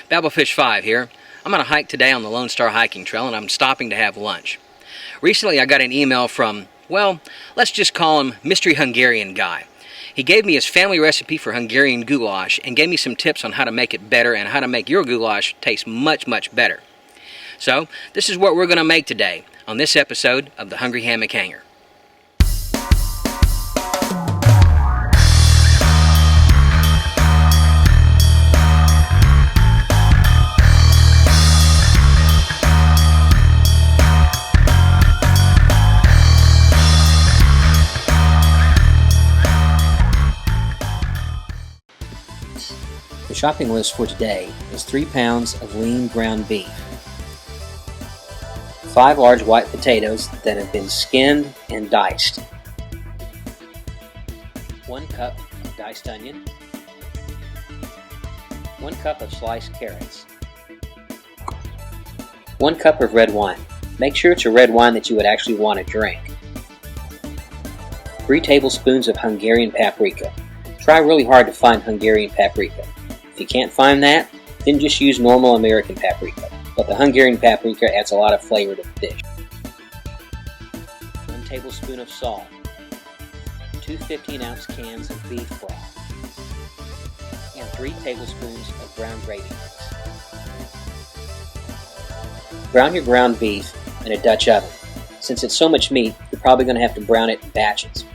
Babblefish 5 here. I'm on a hike today on the Lone Star Hiking Trail, and I'm stopping to have lunch. Recently I got an email from, well, let's just call him Mystery Hungarian Guy. He gave me his family recipe for Hungarian goulash and gave me some tips on how to make it better and how to make your goulash taste much, much better. So, this is what we're going to make today on this episode of the Hungry Hammock Hanger. The shopping list for today is 3 pounds of lean ground beef, 5 large white potatoes that have been skinned and diced, 1 cup of diced onion, 1 cup of sliced carrots, 1 cup of red wine. Make sure it's a red wine that you would actually want to drink. 3 tablespoons of Hungarian paprika. Try really hard to find Hungarian paprika. If you can't find that, then just use normal American paprika. But the Hungarian paprika adds a lot of flavor to the dish. 1 tablespoon of salt. 2 15-ounce cans of beef broth. And 3 tablespoons of ground gravy mix. Brown your ground beef in a Dutch oven. Since it's so much meat, you're probably going to have to brown it in batches.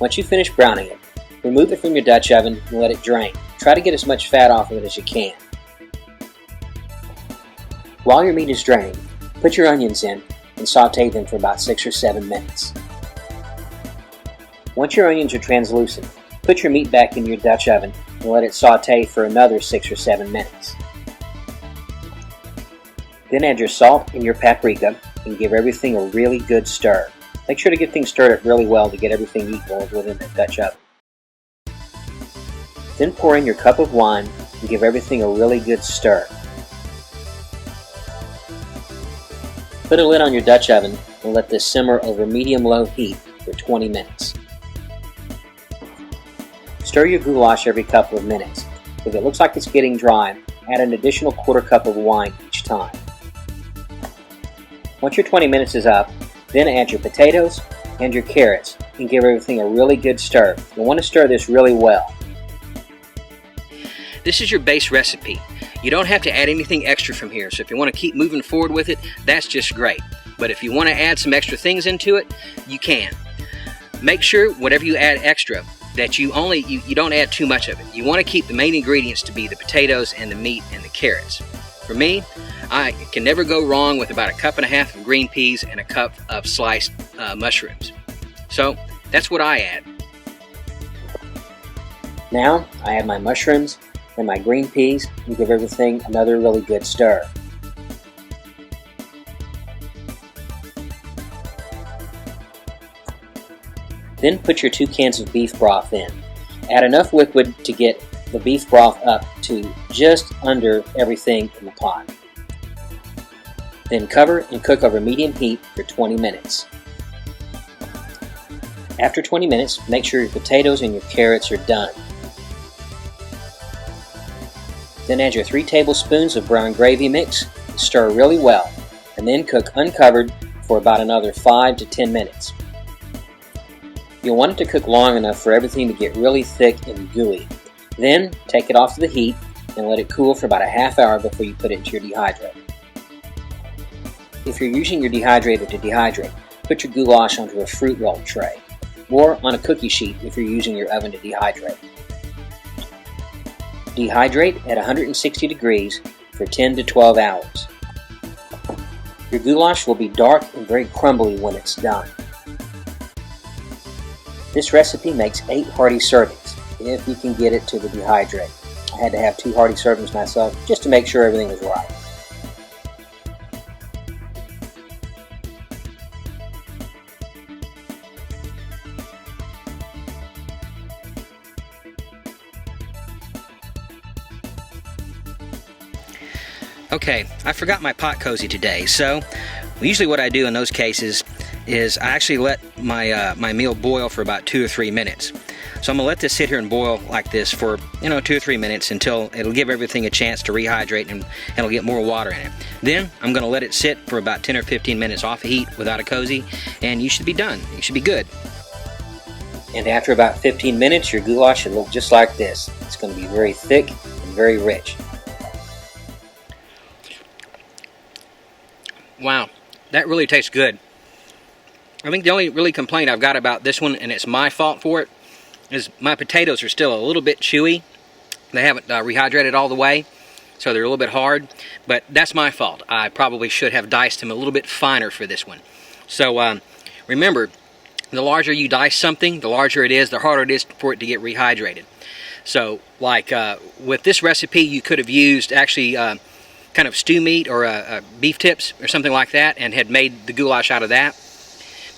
Once you finish browning it, remove it from your Dutch oven and let it drain. Try to get as much fat off of it as you can. While your meat is draining, put your onions in and saute them for about 6 or 7 minutes. Once your onions are translucent, put your meat back in your Dutch oven and let it saute for another 6 or 7 minutes. Then add your salt and your paprika and give everything a really good stir. Make sure to get things stirred up really well to get everything equal within the Dutch oven. Then pour in your cup of wine and give everything a really good stir. Put a lid on your Dutch oven and let this simmer over medium-low heat for 20 minutes. Stir your goulash every couple of minutes. If it looks like it's getting dry, add an additional 1/4 cup of wine each time. Once your 20 minutes is up, then add your potatoes and your carrots and give everything a really good stir. You'll want to stir this really well. This is your base recipe. You don't have to add anything extra from here, so if you want to keep moving forward with it, that's just great. But if you want to add some extra things into it, you can. Make sure whatever you add extra, that you don't add too much of it. You want to keep the main ingredients to be the potatoes and the meat and the carrots. For me, I can never go wrong with about 1.5 cups of green peas and 1 cup of sliced mushrooms. So that's what I add. Now I add my mushrooms and my green peas and give everything another really good stir. Then put your 2 cans of beef broth in. Add enough liquid to get the beef broth up to just under everything in the pot. Then cover and cook over medium heat for 20 minutes. After 20 minutes, make sure your potatoes and your carrots are done. Then add your 3 tablespoons of brown gravy mix, stir really well, and then cook uncovered for about another 5 to 10 minutes. You'll want it to cook long enough for everything to get really thick and gooey. Then take it off the heat and let it cool for about a half hour before you put it into your dehydrator. If you're using your dehydrator to dehydrate, put your goulash onto a fruit roll tray, or on a cookie sheet if you're using your oven to dehydrate. Dehydrate at 160 degrees for 10 to 12 hours. Your goulash will be dark and very crumbly when it's done. This recipe makes 8 hearty servings, if you can get it to the dehydrate. I had to have 2 hearty servings myself just to make sure everything was right. Okay, I forgot my pot cozy today, so usually what I do in those cases is I actually let my meal boil for about 2 or 3 minutes. So I'm going to let this sit here and boil like this for, 2 or 3 minutes until it'll give everything a chance to rehydrate and it'll get more water in it. Then I'm going to let it sit for about 10 or 15 minutes off of heat without a cozy, and you should be done. You should be good. And after about 15 minutes, your goulash should look just like this. It's going to be very thick and very rich. Wow, that really tastes good. I think the only really complaint I've got about this one, and it's my fault for it, is my potatoes are still a little bit chewy. They haven't rehydrated all the way, so they're a little bit hard, but that's my fault. I probably should have diced them a little bit finer for this one. So remember, the larger you dice something, the larger it is, the harder it is for it to get rehydrated. So like with this recipe, you could have used actually kind of stew meat or beef tips or something like that and had made the goulash out of that.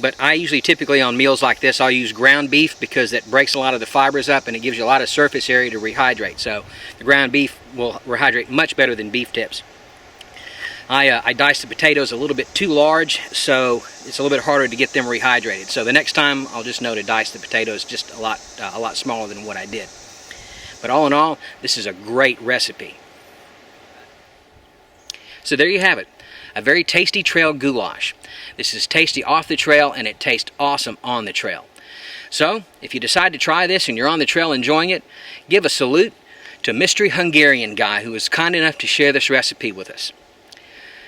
But I usually typically on meals like this I'll use ground beef because that breaks a lot of the fibers up and it gives you a lot of surface area to rehydrate. So the ground beef will rehydrate much better than beef tips. I diced the potatoes a little bit too large, so it's a little bit harder to get them rehydrated. So the next time I'll just know to dice the potatoes just a lot smaller than what I did. But all in all, this is a great recipe. So there you have it, a very tasty trail goulash. This is tasty off the trail and it tastes awesome on the trail. So if you decide to try this and you're on the trail enjoying it, give a salute to Mystery Hungarian Guy who was kind enough to share this recipe with us.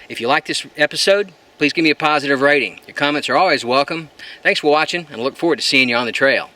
If you like this episode, please give me a positive rating. Your comments are always welcome. Thanks for watching and I look forward to seeing you on the trail.